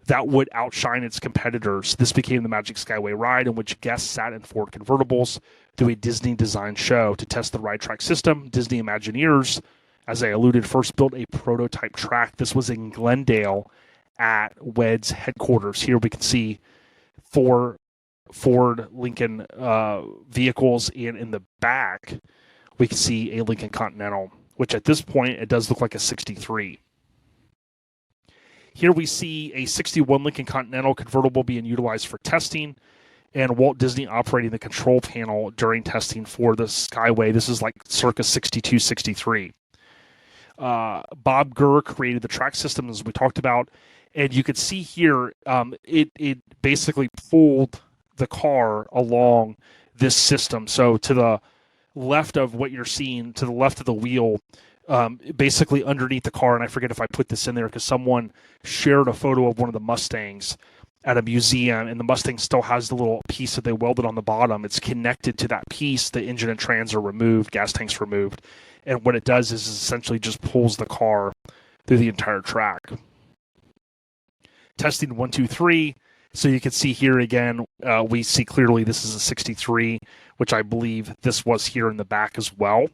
that would outshine its competitors. This became the Magic Skyway ride, in which guests sat in Ford convertibles through a Disney-designed show. To test the ride track system, Disney Imagineers, as I alluded, first built a prototype track. This was in Glendale at WED's headquarters. Here we can see 4 Ford Lincoln vehicles, and in the back we can see a Lincoln Continental, which at this point it does look like a 63. Here we see a 61 Lincoln Continental convertible being utilized for testing, and Walt Disney operating the control panel during testing for the Skyway. This is like circa 62, 63. Bob Gurr created the track system, as we talked about, and you could see here it basically pulled the car along this system. So to the left of what you're seeing, to the left of the wheel, basically underneath the car, and I forget if I put this in there because someone shared a photo of one of the Mustangs at a museum, and the Mustang still has the little piece that they welded on the bottom. It's connected to that piece. The engine and trans are removed, gas tanks removed, and what it does is essentially just pulls the car through the entire track. Testing 1, 2, 3. So you can see here again, we see clearly this is a 63, which I believe this was here in the back as well.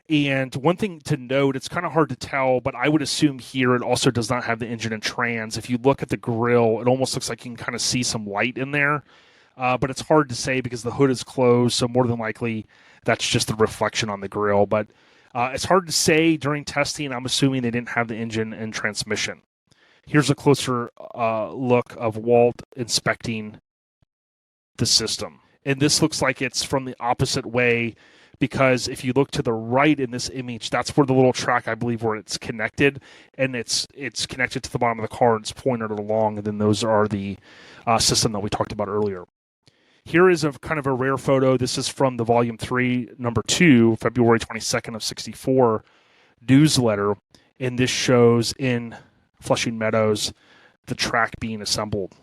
And one thing to note, it's kind of hard to tell, but I would assume here it also does not have the engine and trans. If you look at the grill, it almost looks like you can kind of see some light in there, but it's hard to say because the hood is closed, so more than likely that's just the reflection on the grill. But it's hard to say during testing. I'm assuming they didn't have the engine and transmission. Here's a closer look of Walt inspecting the system. And this looks like it's from the opposite way, because if you look to the right in this image, that's where the little track, I believe, where it's connected, and it's connected to the bottom of the car, and it's pointed along, and then those are the system that we talked about earlier. Here is a kind of a rare photo. This is from the Volume 3, Number 2, February 22nd of 64 newsletter, and this shows in Flushing Meadows the track being assembled.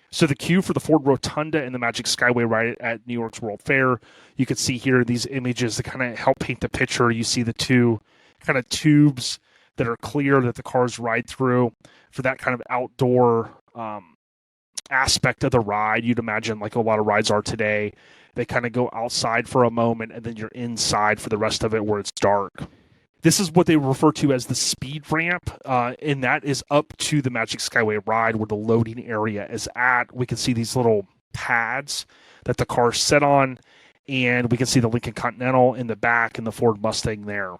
So the queue for the Ford Rotunda and the Magic Skyway right at New York's World Fair, you can see here these images that kind of help paint the picture. You see the two kind of tubes that are clear that the cars ride through for that kind of outdoor aspect of the ride. You'd imagine like a lot of rides are today. They kind of go outside for a moment and then you're inside for the rest of it where it's dark. This is what they refer to as the speed ramp, and that is up to the Magic Skyway ride where the loading area is at. We can see these little pads that the cars sit on, and we can see the Lincoln Continental in the back and the Ford Mustang there.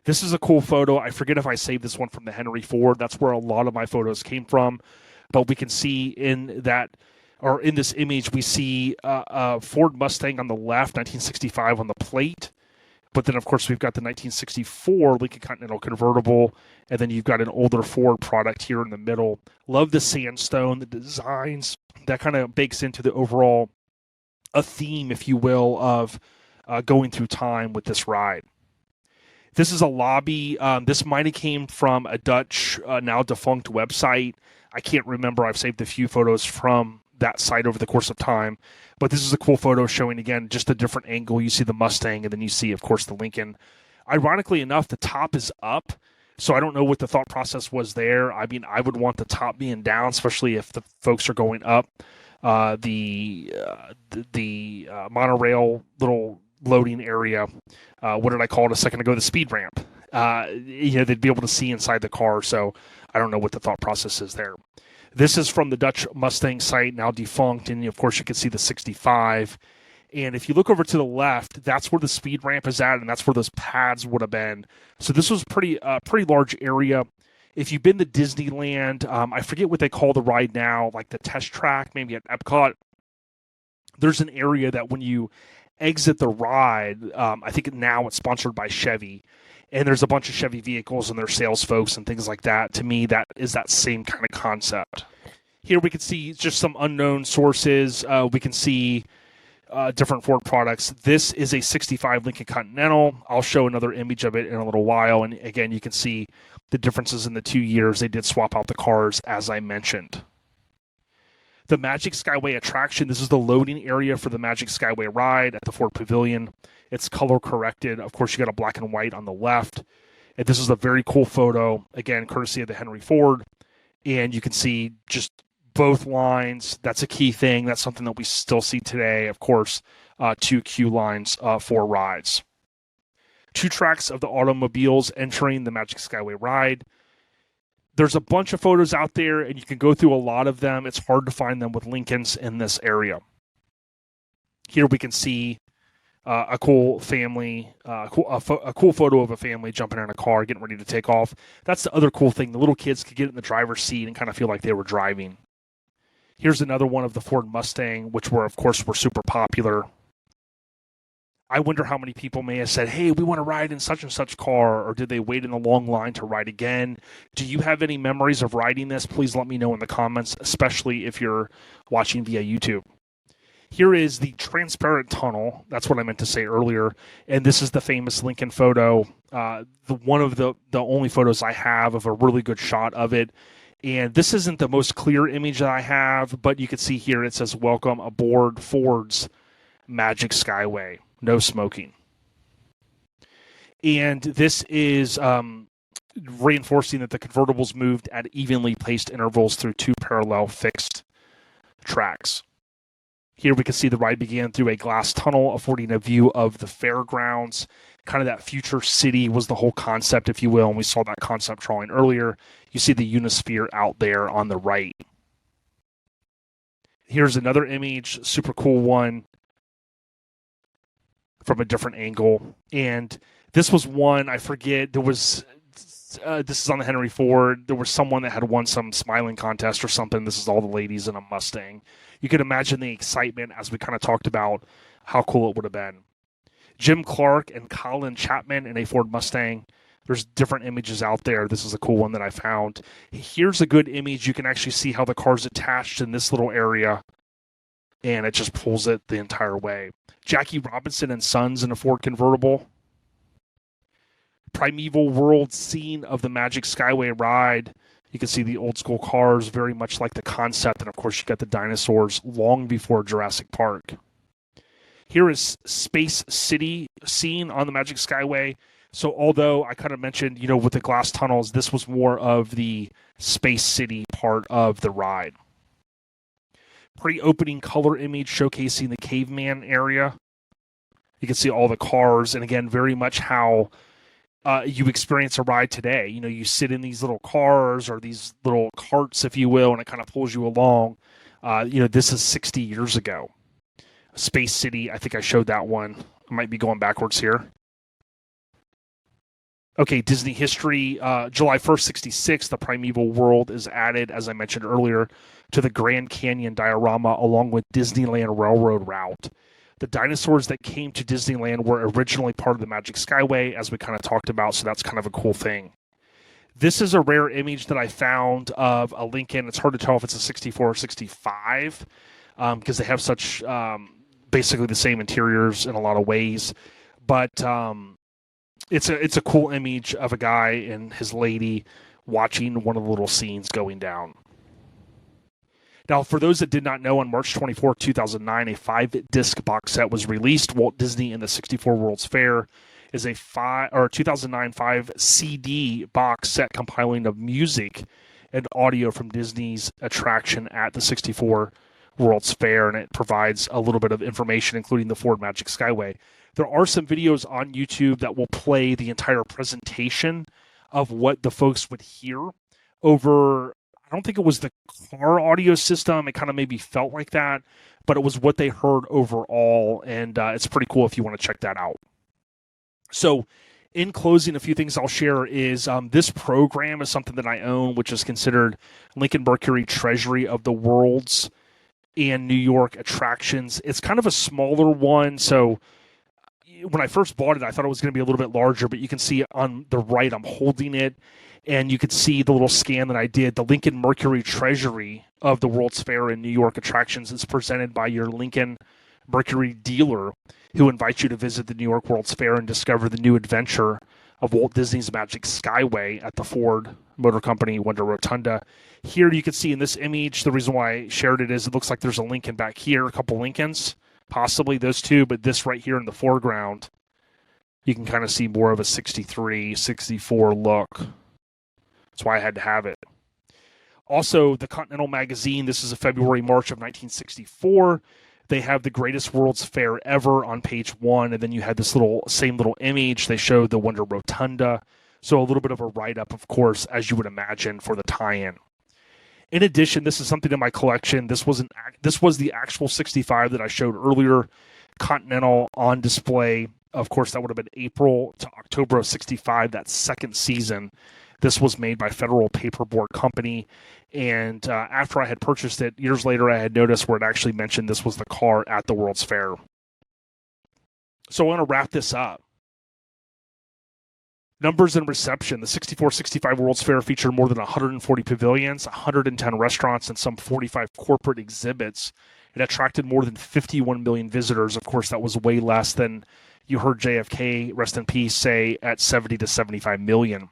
This is a cool photo. I forget if I saved this one from the Henry Ford. That's where a lot of my photos came from. But we can see in that, or in this image, we see a Ford Mustang on the left, 1965 on the plate. But then, of course, we've got the 1964 Lincoln Continental convertible, and then you've got an older Ford product here in the middle. Love the sandstone, the designs. That kind of bakes into the overall a theme, if you will, of going through time with this ride. This is a lobby. This might have came from a Dutch, now defunct website. I can't remember. I've saved a few photos from that site over the course of time. But this is a cool photo showing, again, just a different angle. You see the Mustang, and then you see, of course, the Lincoln. Ironically enough, the top is up, so I don't know what the thought process was there. I mean, I would want the top being down, especially if the folks are going up the monorail little loading area. What did I call it a second ago? The speed ramp. They'd be able to see inside the car, so I don't know what the thought process is there. This is from the Dutch Mustang site, now defunct, and of course you can see the 65. And if you look over to the left, that's where the speed ramp is at, and that's where those pads would have been. So this was pretty large area. If you've been to Disneyland, I forget what they call the ride now, like the test track, maybe at Epcot. There's an area that when you exit the ride, I think now it's sponsored by Chevy. And there's a bunch of Chevy vehicles and their sales folks and things like that. To me, that is that same kind of concept. Here we can see just some unknown sources. We can see different Ford products. This is a 65 Lincoln Continental. I'll show another image of it in a little while. And again, you can see the differences in the 2 years. They did swap out the cars, as I mentioned. The Magic Skyway attraction. This is the loading area for the Magic Skyway ride at the Ford Pavilion. It's color corrected. Of course, you got a black and white on the left. And this is a very cool photo, again, courtesy of the Henry Ford. And you can see just both lines. That's a key thing. That's something that we still see today. Of course, 2 queue lines for rides. 2 tracks of the automobiles entering the Magic Skyway ride. There's a bunch of photos out there, and you can go through a lot of them. It's hard to find them with Lincolns in this area. Here we can see a cool family, a cool photo of a family jumping in a car, getting ready to take off. That's the other cool thing. The little kids could get in the driver's seat and kind of feel like they were driving. Here's another one of the Ford Mustang, which were super popular. I wonder how many people may have said, hey, we want to ride in such and such car, or did they wait in a long line to ride again? Do you have any memories of riding this? Please let me know in the comments, especially if you're watching via YouTube. Here is the transparent tunnel. That's what I meant to say earlier. And this is the famous Lincoln photo, one of the only photos I have of a really good shot of it. And this isn't the most clear image that I have, but you can see here it says, welcome aboard Ford's Magic Skyway. No smoking. And this is reinforcing that the convertibles moved at evenly paced intervals through two parallel fixed tracks. Here we can see the ride began through a glass tunnel, affording a view of the fairgrounds. Kind of that future city was the whole concept, if you will, and we saw that concept drawing earlier. You see the Unisphere out there on the right. Here's another image, super cool one from a different angle. And this was one, I forget, there was, this is on the Henry Ford. There was someone that had won some smiling contest or something. This is all the ladies in a Mustang. You can imagine the excitement as we kind of talked about how cool it would have been. Jim Clark and Colin Chapman in a Ford Mustang. There's different images out there. This is a cool one that I found. Here's a good image. You can actually see how the car's attached in this little area, and it just pulls it the entire way. Jackie Robinson and Sons in a Ford convertible. Primeval world scene of the Magic Skyway ride. You can see the old school cars, very much like the concept. And of course, you got the dinosaurs long before Jurassic Park. Here is Space City scene on the Magic Skyway. So although I kind of mentioned, with the glass tunnels, this was more of the Space City part of the ride. Pre-opening color image showcasing the caveman area. You can see all the cars. And again, very much how you experience a ride today. You sit in these little cars or these little carts, if you will, and it kind of pulls you along. This is 60 years ago. Space City, I think I showed that one. I might be going backwards here. Okay, Disney history. July 1st, 66, the Primeval World is added, as I mentioned earlier, to the Grand Canyon diorama along with Disneyland Railroad route. The dinosaurs that came to Disneyland were originally part of the Magic Skyway, as we kind of talked about, so that's kind of a cool thing. This is a rare image that I found of a Lincoln. It's hard to tell if it's a 64 or 65 because they have such basically the same interiors in a lot of ways. But it's a cool image of a guy and his lady watching one of the little scenes going down. Now, for those that did not know, on March 24, 2009, a 5-disc box set was released. Walt Disney and the 64 World's Fair is a 2009 5-CD box set compiling of music and audio from Disney's attraction at the 64 World's Fair, and it provides a little bit of information, including the Ford Magic Skyway. There are some videos on YouTube that will play the entire presentation of what the folks would hear over. I don't think it was the car audio system. It kind of maybe felt like that, but it was what they heard overall, and it's pretty cool if you want to check that out. So in closing, a few things I'll share is this program is something that I own, which is considered Lincoln Mercury Treasury of the World's and New York attractions. It's kind of a smaller one, so when I first bought it, I thought it was going to be a little bit larger, but you can see on the right, I'm holding it, and you could see the little scan that I did. The Lincoln Mercury Treasury of the World's Fair and New York attractions is presented by your Lincoln Mercury dealer, who invites you to visit the New York World's Fair and discover the new adventure of Walt Disney's Magic Skyway at the Ford Motor Company Wonder Rotunda. Here you can see in this image, the reason why I shared it is it looks like there's a Lincoln back here, a couple Lincolns, possibly those two, but this right here in the foreground, you can kind of see more of a 63, 64 look. That's why I had to have it. Also, the Continental magazine, this is a February, March of 1964. They have the greatest World's Fair ever on page 1, and then you had this same little image. They showed the Wonder Rotunda. So a little bit of a write-up, of course, as you would imagine, for the tie-in. In addition, this is something in my collection. This was the actual 65 that I showed earlier, Continental on display. Of course, that would have been April to October of 65, that second season. This was made by Federal Paperboard Company, and after I had purchased it, years later, I had noticed where it actually mentioned this was the car at the World's Fair. So I want to wrap this up. Numbers and reception. The 64-65 World's Fair featured more than 140 pavilions, 110 restaurants, and some 45 corporate exhibits. It attracted more than 51 million visitors. Of course, that was way less than you heard JFK, rest in peace, say at 70 to 75 million.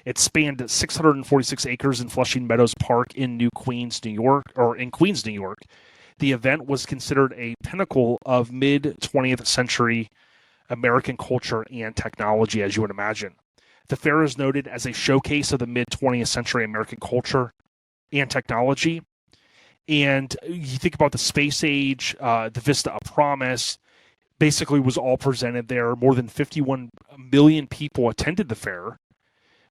It spanned 646 acres in Flushing Meadows Park in Queens, New York. The event was considered a pinnacle of mid-20th century American culture and technology, as you would imagine. The fair is noted as a showcase of the mid-20th century American culture and technology. And you think about the space age, the Vista of Promise, basically was all presented there. More than 51 million people attended the fair,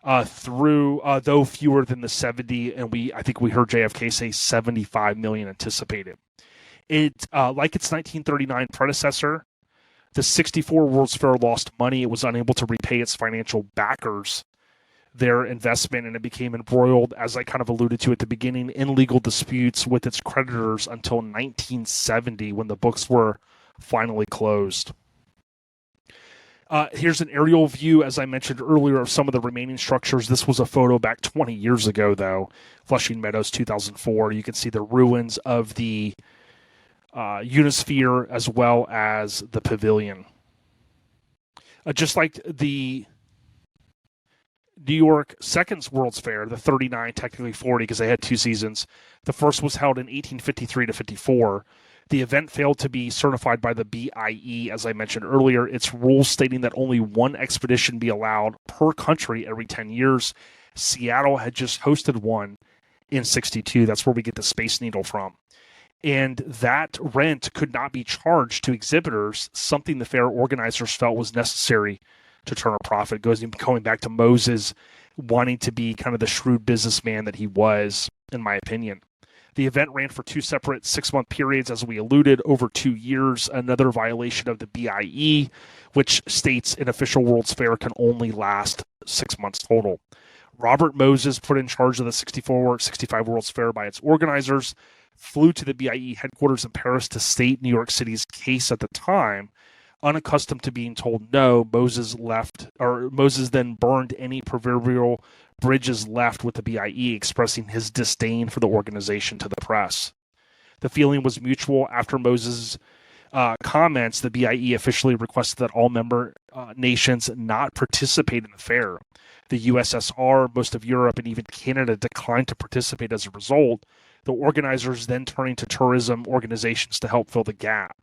though fewer than the 70, and I think we heard JFK say 75 million anticipated. It, like its 1939 predecessor, the 64 World's Fair lost money. It was unable to repay its financial backers their investment, and it became embroiled, as I kind of alluded to at the beginning, in legal disputes with its creditors until 1970, when the books were finally closed. Here's an aerial view, as I mentioned earlier, of some of the remaining structures. This was a photo back 20 years ago, though. Flushing Meadows, 2004. You can see the ruins of the Unisphere as well as the pavilion. Just like the New York Second World's Fair, the 39, technically 40, because they had two seasons. The first was held in 1853 to 54. The event failed to be certified by the BIE, as I mentioned earlier. Its rules stating that only one expedition be allowed per country every 10 years. Seattle had just hosted one in 62. That's where we get the Space Needle from. And that rent could not be charged to exhibitors, something the fair organizers felt was necessary to turn a profit. Going back to Moses wanting to be kind of the shrewd businessman that he was, in my opinion. The event ran for two separate 6-month periods, as we alluded, over 2 years, another violation of the BIE, which states an official World's Fair can only last 6 months total. Robert Moses, put in charge of the 65 World's Fair by its organizers, flew to the BIE headquarters in Paris to state New York City's case at the time. Unaccustomed to being told no, Moses then burned any proverbial bridges left with the BIE, expressing his disdain for the organization to the press. The feeling was mutual. After Moses' comments, the BIE officially requested that all member nations not participate in the fair. The USSR, most of Europe, and even Canada declined to participate as a result, the organizers then turning to tourism organizations to help fill the gap.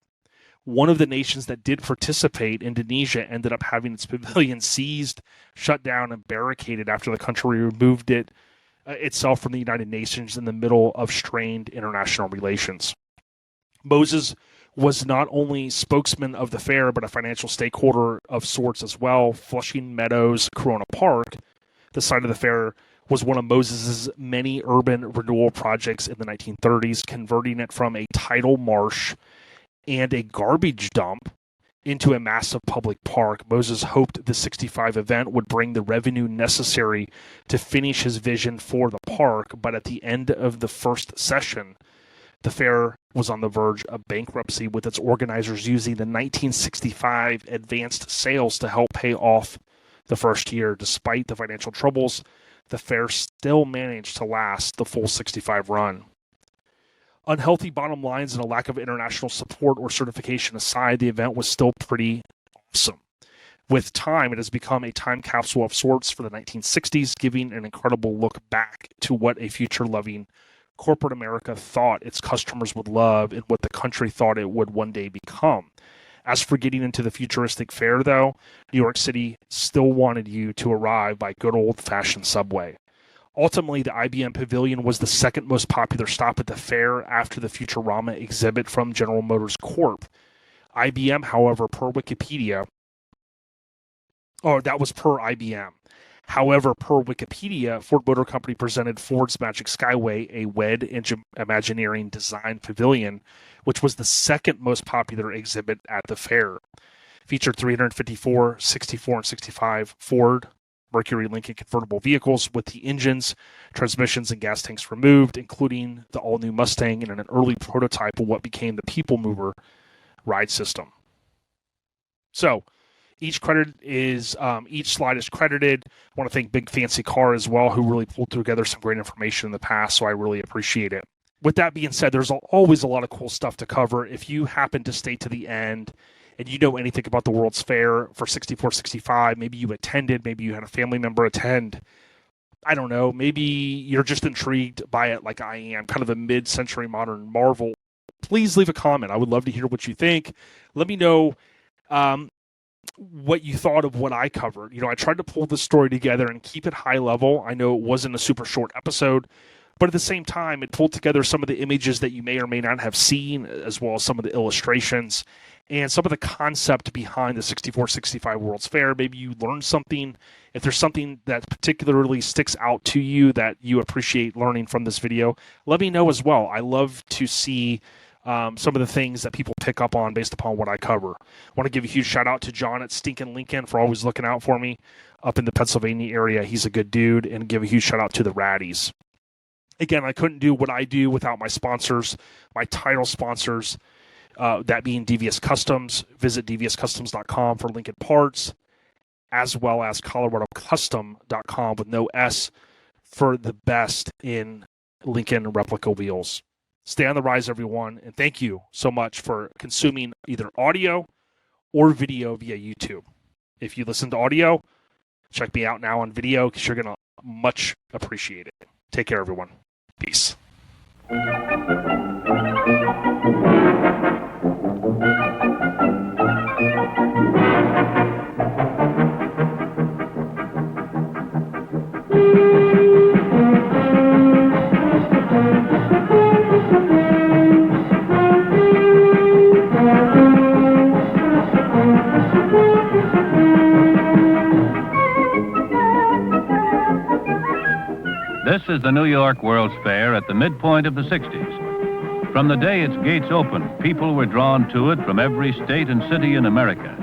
One of the nations that did participate, Indonesia, ended up having its pavilion seized, shut down, and barricaded after the country removed itself from the United Nations in the middle of strained international relations. Moses was not only spokesman of the fair, but a financial stakeholder of sorts as well. Flushing Meadows, Corona Park, the site of the fair, was one of Moses's many urban renewal projects in the 1930s, converting it from a tidal marsh and a garbage dump into a massive public park. Moses hoped the 65 event would bring the revenue necessary to finish his vision for the park, but at the end of the first session, the fair was on the verge of bankruptcy, with its organizers using the 1965 advanced sales to help pay off the first year. Despite the financial troubles, the fair still managed to last the full 65 run. Unhealthy bottom lines and a lack of international support or certification aside, the event was still pretty awesome. With time, it has become a time capsule of sorts for the 1960s, giving an incredible look back to what a future-loving corporate America thought its customers would love and what the country thought it would one day become. As for getting into the futuristic fair, though, New York City still wanted you to arrive by good old-fashioned subway. Ultimately, the IBM Pavilion was the second most popular stop at the fair after the Futurama exhibit from General Motors Corp. IBM, however, per Wikipedia, that was per IBM. However, per Wikipedia, Ford Motor Company presented Ford's Magic Skway, a WED Imagineering design pavilion, which was the second most popular exhibit at the fair. Featured 354, 64, and 65 Ford Mercury Lincoln convertible vehicles with the engines, transmissions, and gas tanks removed, including the all-new Mustang and an early prototype of what became the People Mover ride system. So, each slide is credited. I want to thank Big Fancy Car as well, who really pulled together some great information in the past, so I really appreciate it. With that being said, there's always a lot of cool stuff to cover. If you happen to stay to the end and you know anything about the World's Fair for 64, 65, maybe you attended, maybe you had a family member attend, I don't know, maybe you're just intrigued by it like I am, kind of a mid-century modern marvel, please leave a comment. I would love to hear what you think. Let me know what you thought of what I covered. You know, I tried to pull the story together and keep it high level. I know it wasn't a super short episode, but at the same time, it pulled together some of the images that you may or may not have seen, as well as some of the illustrations and some of the concept behind the 6465 World's Fair. Maybe you learned something. If there's something that particularly sticks out to you that you appreciate learning from this video, let me know as well. I love to see some of the things that people pick up on based upon what I cover. I want to give a huge shout out to John at Stinkin' Lincoln for always looking out for me up in the Pennsylvania area. He's a good dude. And give a huge shout out to the Raddies. Again, I couldn't do what I do without my sponsors, my title sponsors, that being Devious Customs. Visit deviouscustoms.com for Lincoln parts, as well as coloradocustom.com with no S for the best in Lincoln replica wheels. Stay on the rise, everyone, and thank you so much for consuming either audio or video via YouTube. If you listen to audio, check me out now on video because you're going to much appreciate it. Take care, everyone. Peace. This is the New York World's Fair at the midpoint of the 60s. From the day its gates opened, people were drawn to it from every state and city in America.